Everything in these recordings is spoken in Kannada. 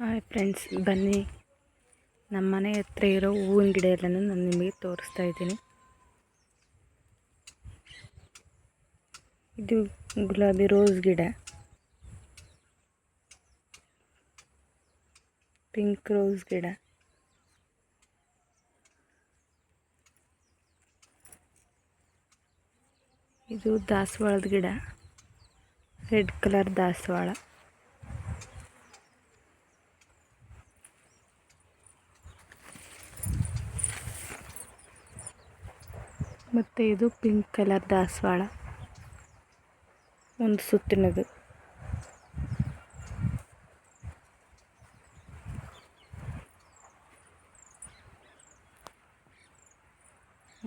ಹಾಯ್ ಫ್ರೆಂಡ್ಸ್, ಬನ್ನಿ ನಮ್ಮ ಮನೆ ಹತ್ರ ಇರೋ ಹೂವಿನ ಗಿಡ ಎಲ್ಲನೂ ನಾನು ನಿಮಗೆ ತೋರಿಸ್ತಾ ಇದ್ದೀನಿ. ಇದು ಗುಲಾಬಿ ರೋಸ್ ಗಿಡ, ಪಿಂಕ್ ರೋಸ್ ಗಿಡ, ಇದು ದಾಸವಾಳದ ಗಿಡ, ರೆಡ್ ಕಲರ್ ದಾಸವಾಳ. ಮತ್ತು ಇದು ಪಿಂಕ್ ಕಲರ್ ದಾಸವಾಳ, ಒಂದು ಸುತ್ತಿನದು.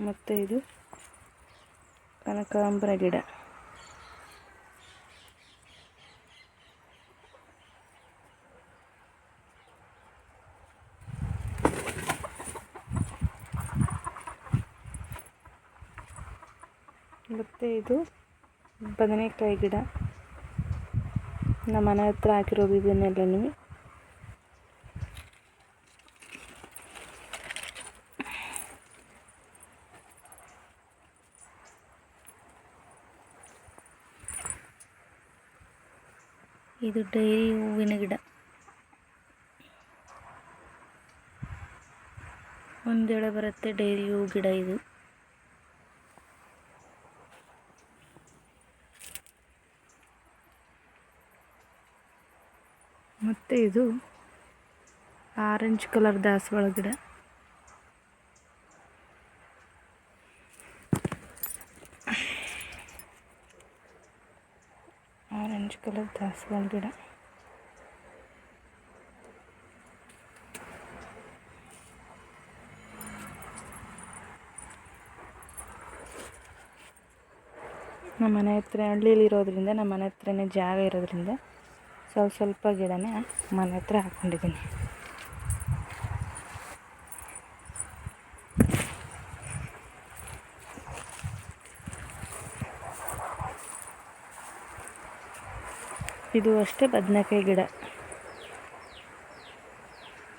ಮತ್ತು ಇದು ಕನಕಾಂಬರ ಗಿಡ. ಮತ್ತು ಇದು ಬದನೆಕಾಯಿ ಗಿಡ. ನಮ್ಮ ಮನೆ ಹತ್ರ ಹಾಕಿರೋದು ಇದನ್ನೆಲ್ಲನೂ. ಇದು ಡೈರಿ ಹೂವಿನ ಗಿಡ. ಒಂದೆಡೆ ಬರುತ್ತೆ ಡೈರಿ ಹೂ ಗಿಡ ಇದು. ಮತ್ತು ಇದು ಆರೆಂಜ್ ಕಲರ್ ದಾಸವಾಳ ಗಿಡ. ಆರೆಂಜ್ ಕಲರ್ ದಾಸವಾಳ ಗಿಡ. ನಮ್ಮ ಮನೆ ಹತ್ರ ಹಳ್ಳಿಯಲ್ಲಿರೋದ್ರಿಂದ, ನಮ್ಮ ಮನೆ ಹತ್ರನೇ ಜಾಗ ಇರೋದ್ರಿಂದ ಸ್ವಲ್ಪ ಗಿಡನೇ ಮನೆ ಹತ್ರ ಹಾಕ್ಕೊಂಡಿದ್ದೀನಿ. ಇದು ಅಷ್ಟೇ ಬದನೆಕಾಯಿ ಗಿಡ,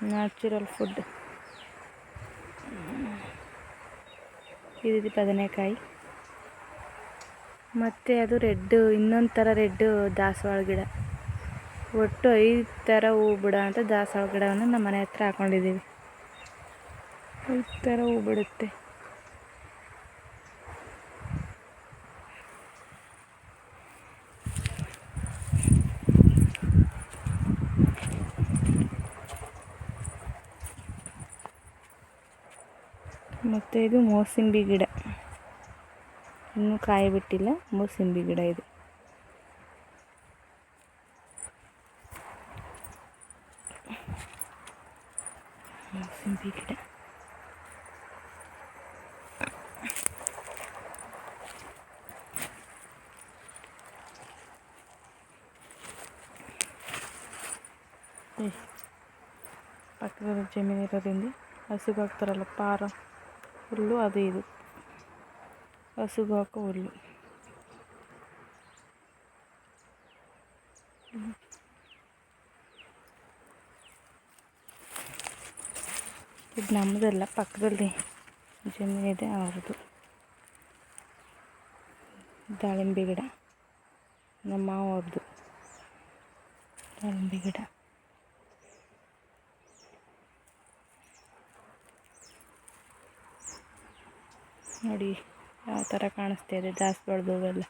ನ್ಯಾಚುರಲ್ ಫುಡ್. ಇದು ಬದನೆಕಾಯಿ. ಮತ್ತು ಅದು ಇನ್ನೊಂದು ಥರ ರೆಡ್ ದಾಸವಾಳ ಗಿಡ. ಒಟ್ಟು 5 ಥರ ಹೂ ಬಿಡೋ ಅಂಥ ದಾಸವಾಳ ಗಿಡವನ್ನು ನಮ್ಮ ಮನೆ ಹತ್ರ ಹಾಕ್ಕೊಂಡಿದ್ದೀವಿ. 5 ಥರ ಹೂ ಬಿಡುತ್ತೆ. ಮತ್ತು ಇದು ಮೋಸಂಬಿ ಗಿಡ. ಇನ್ನೂ ಕಾಯಿ ಬಿಟ್ಟಿಲ್ಲ, ಮೋಸಂಬಿ ಗಿಡ ಇದು. ಮೋಸಂಬಿ ಗಿಡ. ಪಕ್ಕದ ಜಮೀನು ಇರೋದ್ರಿಂದ ಹಸುಗೆ ಹಾಕ್ತಾರಲ್ಲ ಪಾರ ಹುಲ್ಲು, ಅದು ಇದು ಹಸುಗೆ ಹಾಕೋ ಹುಲ್ಲು. ಇದು ನಮ್ಮದಲ್ಲ, ಪಕ್ಕದಲ್ಲಿ ಜಮೀನಿದೆ ಅವ್ರದ್ದು. ದಾಳಿಂಬೆ ಗಿಡ ನಮ್ಮ ಮಾವ ಅವ್ರದ್ದು ದಾಳಿಂಬೆ ಗಿಡ. ನೋಡಿ ಯಾವ ಥರ ಕಾಣಿಸ್ತಾ ಇದೆ ದಾಸವಾಳದ ಹೂವೆಲ್ಲ.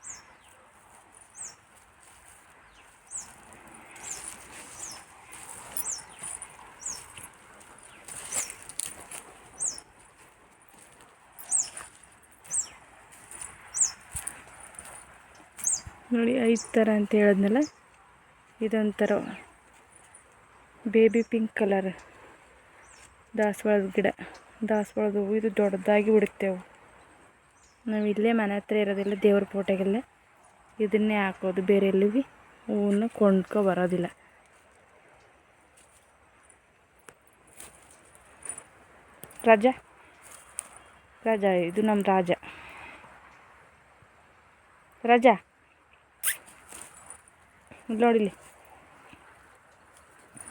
ನೋಡಿ 5 ಥರ ಅಂತ ಹೇಳಿದ್ನಲ್ಲ, ಇದೊಂಥರ ಬೇಬಿ ಪಿಂಕ್ ಕಲರ್ ದಾಸವಾಳದ ಗಿಡ. ದಾಸವಾಳದ ಹೂವು ಇದು ದೊಡ್ಡದಾಗಿ ಬಿಡುತ್ತೆ. ನಾವು ಇಲ್ಲೇ ಮನೆ ಹತ್ರ ಇರೋದಿಲ್ಲ, ದೇವ್ರ ಫೋಟೋಗೆಲ್ಲ ಇದನ್ನೇ ಹಾಕೋದು, ಬೇರೆ ಎಲ್ಲಿಗೆ ಹೂವನ್ನು ಕೊಂಡ್ಕೊ ಬರೋದಿಲ್ಲ. ರಾಜ ಇದು ನಮ್ಮ ರಾಜ. ರಾಜ ನೋಡಿಲಿ.